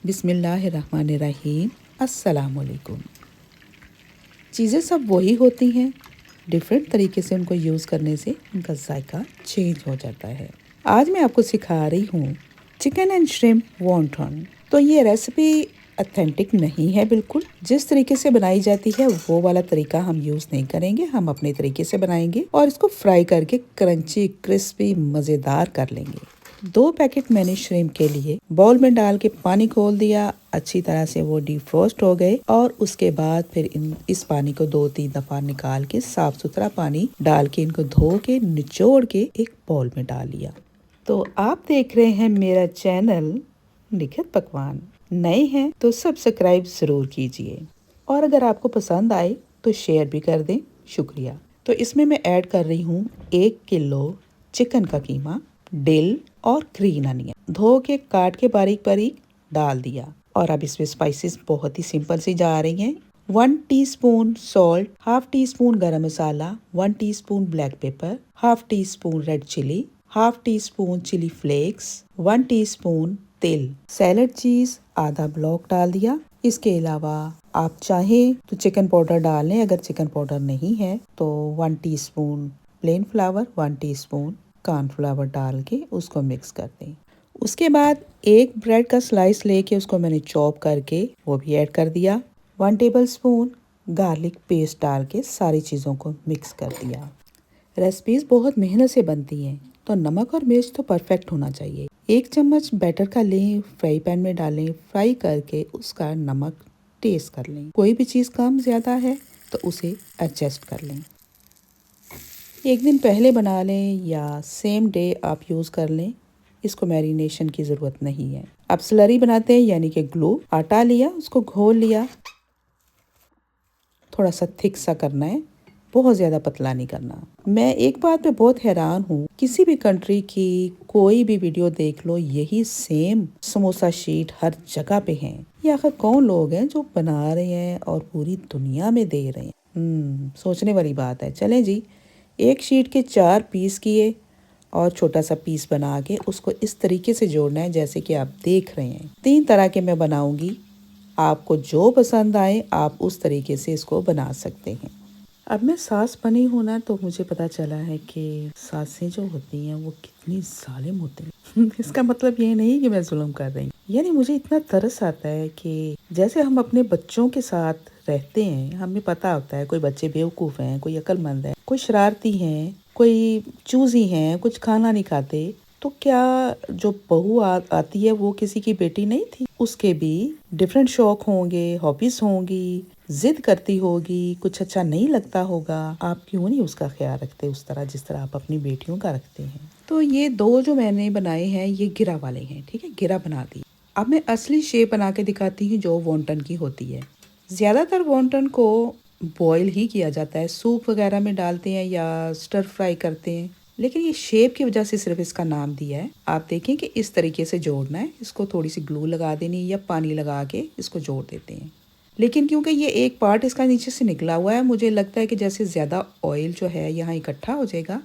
बिस्मिल्लाहिर्रहमानिर्रहीम। अस्सलामुअलैकुम। चीज़ें सब वही होती हैं, डिफरेंट तरीके से उनको यूज़ करने से उनका जायका चेंज हो जाता है। आज मैं आपको सिखा रही हूँ चिकन एंड श्रिम्प वॉन्टन। तो ये रेसिपी ऑथेंटिक नहीं है बिल्कुल। जिस तरीके से बनाई जाती है वो वाला तरीका हम यूज़ नहीं करेंगे, हम अपने तरीके से बनाएंगे और इसको फ्राई करके क्रंची क्रिस्पी मज़ेदार कर लेंगे। 2 पैकेट मैंने श्रिम्प के लिए बाउल में डाल के पानी खोल दिया। अच्छी तरह से वो डिफ्रोस्ट हो गए और उसके बाद फिर इस पानी को 2-3 दफ़ा निकाल के साफ सुथरा पानी डाल के इनको धो के निचोड़ के एक बाउल में डाल लिया। तो आप देख रहे हैं मेरा चैनल निखत पकवान। नए हैं तो सब्सक्राइब ज़रूर कीजिए और अगर आपको पसंद आए तो शेयर भी कर दें। शुक्रिया। तो इसमें मैं ऐड कर रही हूँ 1 किलो चिकन का कीमा, डिल और ग्रीन अनियन धो के काट के बारीक बारीक डाल दिया। और अब इसमें स्पाइसेस बहुत ही सिंपल सी जा रही हैं। 1 teaspoon salt, half teaspoon garam masala, 1 teaspoon black pepper, half teaspoon red chilli, half teaspoon chilli flakes, 1 teaspoon तेल, सैलड चीज आधा ब्लॉक डाल दिया। इसके अलावा आप चाहें तो चिकन पाउडर डाल लें, अगर चिकन पाउडर नहीं है तो 1 teaspoon plane flower, 1 teaspoon cornflour डाल के उसको मिक्स कर दें। उसके बाद एक ब्रेड का स्लाइस लेके उसको मैंने चॉप करके वो भी ऐड कर दिया। 1 टेबलस्पून गार्लिक पेस्ट डाल के सारी चीज़ों को मिक्स कर दिया। रेसिपीज बहुत मेहनत से बनती हैं तो नमक और मिर्च तो परफेक्ट होना चाहिए। 1 चम्मच बैटर का लें, फ्राई पैन में डालें, फ्राई करके उसका नमक टेस्ट कर लें। कोई भी चीज़ कम ज़्यादा है तो उसे एडजस्ट कर लें। एक दिन पहले बना लें या सेम डे आप यूज़ कर लें, इसको मैरिनेशन की ज़रूरत नहीं है। अब स्लरी बनाते हैं, यानी कि ग्लू। आटा लिया, उसको घोल लिया, थोड़ा सा थिक सा करना है, बहुत ज़्यादा पतला नहीं करना। मैं एक बात पे बहुत हैरान हूँ, किसी भी कंट्री की कोई भी वीडियो देख लो, यही सेम समोसा शीट हर जगह पे हैं। ये आखिर कौन लोग हैं जो बना रहे हैं और पूरी दुनिया में दे रहे हैं। सोचने वाली बात है। चलें जी, एक शीट के 4 पीस किए और छोटा सा पीस बना के उसको इस तरीके से जोड़ना है जैसे कि आप देख रहे हैं। 3 तरह के मैं बनाऊंगी, आपको जो पसंद आए आप उस तरीके से इसको बना सकते हैं। अब मैं सास बनी हूँ ना, तो मुझे पता चला है कि सासें जो होती हैं वो कितनी जालिम होती हैं। इसका मतलब ये नहीं कि मैं जुल्म कर रही हूँ, यानी मुझे इतना तरस आता है कि जैसे हम अपने बच्चों के साथ रहते हैं, हमें पता होता है कोई बच्चे बेवकूफ़ हैं, कोई अक्लमंद है, कोई शरारती हैं, कोई चूजी हैं, कुछ खाना नहीं खाते, तो क्या जो बहू आती है वो किसी की बेटी नहीं थी? उसके भी डिफरेंट शौक होंगे, हॉबीज होंगी, जिद करती होगी, कुछ अच्छा नहीं लगता होगा। आप क्यों नहीं उसका ख्याल रखते उस तरह जिस तरह आप अपनी बेटियों का रखते हैं? तो ये 2 जो मैंने बनाए हैं ये गिरा वाले हैं, ठीक है, गिरा बना दी। अब मैं असली शेप बना के दिखाती हूँ जो वॉन्टन की होती है। ज़्यादातर वॉन्टन को बॉईल ही किया जाता है, सूप वगैरह में डालते हैं या स्टर फ्राई करते हैं, लेकिन ये शेप की वजह से सिर्फ इसका नाम दिया है। आप देखें कि इस तरीके से जोड़ना है, इसको थोड़ी सी ग्लू लगा देनी या पानी लगा के इसको जोड़ देते हैं। लेकिन क्योंकि ये एक पार्ट इसका नीचे से निकला हुआ है, मुझे लगता है कि जैसे ज़्यादा ऑयल जो है यहाँ इकट्ठा हो जाएगा,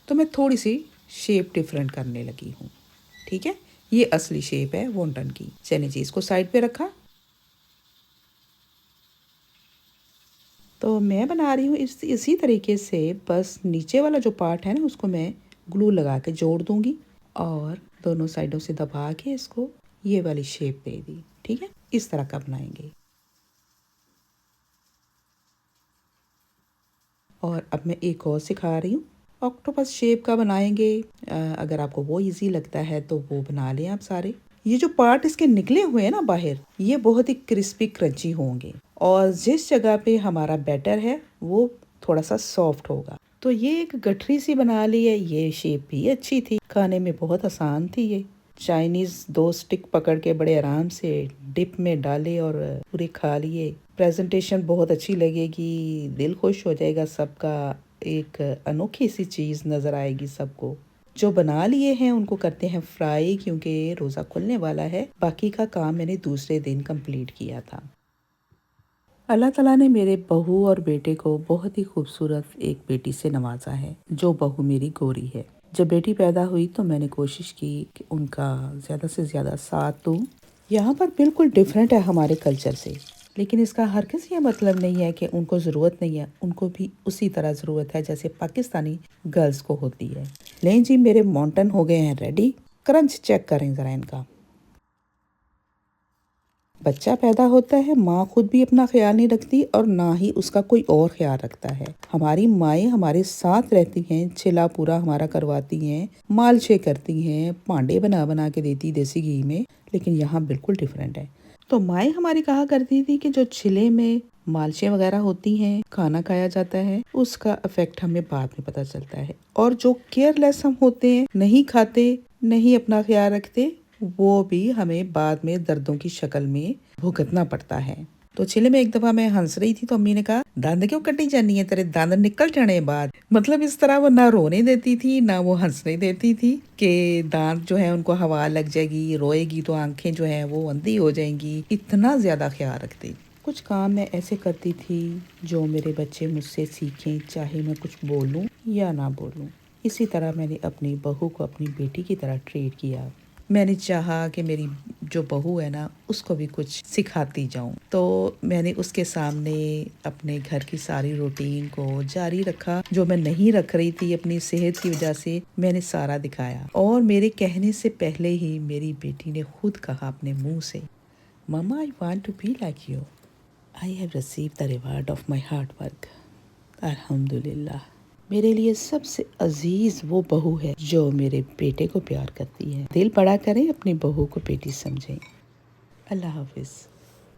तो मैं थोड़ी सी शेप डिफरेंट करने लगी हूँ। ठीक है, ये असली शेप है वॉन्टन की। चलिए जी, इसको साइड पे रखा। तो मैं बना रही हूँ इसी तरीके से, बस नीचे वाला जो पार्ट है ना उसको मैं ग्लू लगा के जोड़ दूंगी और दोनों साइडों से दबा के इसको ये वाली शेप दे दी। ठीक है, इस तरह का बनाएंगे। और अब मैं एक और सिखा रही हूँ, ऑक्टोपस शेप का बनाएंगे। अगर आपको वो इजी लगता है तो वो बना लें आप सारे। ये जो पार्ट इसके निकले हुए हैं ना बाहर, ये बहुत ही क्रिस्पी क्रंची होंगे और जिस जगह पे हमारा बैटर है वो थोड़ा सा सॉफ्ट होगा। तो ये एक गठरी सी बना ली है। ये शेप भी अच्छी थी, खाने में बहुत आसान थी। ये चाइनीज 2 स्टिक पकड़ के बड़े आराम से डिप में डाले और पूरे खा लिए। प्रेजेंटेशन बहुत अच्छी लगेगी, दिल खुश हो जाएगा सबका, एक अनोखी सी चीज़ नज़र आएगी सबको। जो बना लिए हैं उनको करते हैं फ्राई, क्योंकि रोज़ा खुलने वाला है। बाकी का काम मैंने दूसरे दिन कंप्लीट किया था। अल्लाह ताला ने मेरे बहू और बेटे को बहुत ही खूबसूरत एक बेटी से नवाजा है। जो बहू मेरी गोरी है। जब बेटी पैदा हुई तो मैंने कोशिश की कि उनका ज़्यादा से ज़्यादा साथ दूँ यहाँ पर बिल्कुल डिफरेंट है हमारे कल्चर से, लेकिन इसका हरगिज़ ये मतलब नहीं है कि उनको ज़रूरत नहीं है। उनको भी उसी तरह ज़रूरत है जैसे पाकिस्तानी गर्ल्स को होती है। लें जी, मेरे मॉन्टन हो गए हैं रेडी। क्रंच चेक करें ज़रा इनका। बच्चा पैदा होता है, माँ खुद भी अपना ख्याल नहीं रखती और ना ही उसका कोई और ख्याल रखता है। हमारी माएँ हमारे साथ रहती हैं, छिला पूरा हमारा करवाती हैं, मालशे करती हैं, पांडे बना बना के देती देसी घी में। लेकिन यहाँ बिल्कुल डिफरेंट है। तो माएँ हमारी कहा करती थी कि जो छिले में मालशे वगैरह होती हैं, खाना खाया जाता है, उसका इफेक्ट हमें बाद में पता चलता है। और जो केयरलेस हम होते हैं, नहीं खाते, नहीं अपना ख्याल रखते, वो भी हमें बाद में दर्दों की शक्ल में भुगतना पड़ता है। तो चिले में एक दफा मैं हंस रही थी तो अम्मी ने कहा, दांत क्यों कटी जानी है, तेरे दांत निकल जाने बाद। मतलब इस तरह वो ना रोने देती थी ना वो हंसने देती थी कि दांत जो है उनको हवा लग जाएगी, रोएगी तो आंखें जो है वो अंधी हो जाएंगी। इतना ज्यादा ख्याल रखती। कुछ काम मैं ऐसे करती थी जो मेरे बच्चे मुझसे सीखें, चाहे मैं कुछ बोलूं या ना बोलूं। इसी तरह मैंने अपनी बहू को अपनी बेटी की तरह ट्रीट किया। मैंने चाहा कि मेरी जो बहू है ना उसको भी कुछ सिखाती जाऊं। तो मैंने उसके सामने अपने घर की सारी रूटीन को जारी रखा। जो मैं नहीं रख रही थी अपनी सेहत की वजह से, मैंने सारा दिखाया। और मेरे कहने से पहले ही मेरी बेटी ने खुद कहा अपने मुंह से, mama I want to be like you. I have received the reward of my hard work. अल्हम्दुलिल्लाह। मेरे लिए सबसे अजीज वो बहू है जो मेरे बेटे को प्यार करती है। दिल बड़ा करें, अपनी बहू को बेटी समझें। अल्लाह हाफिज।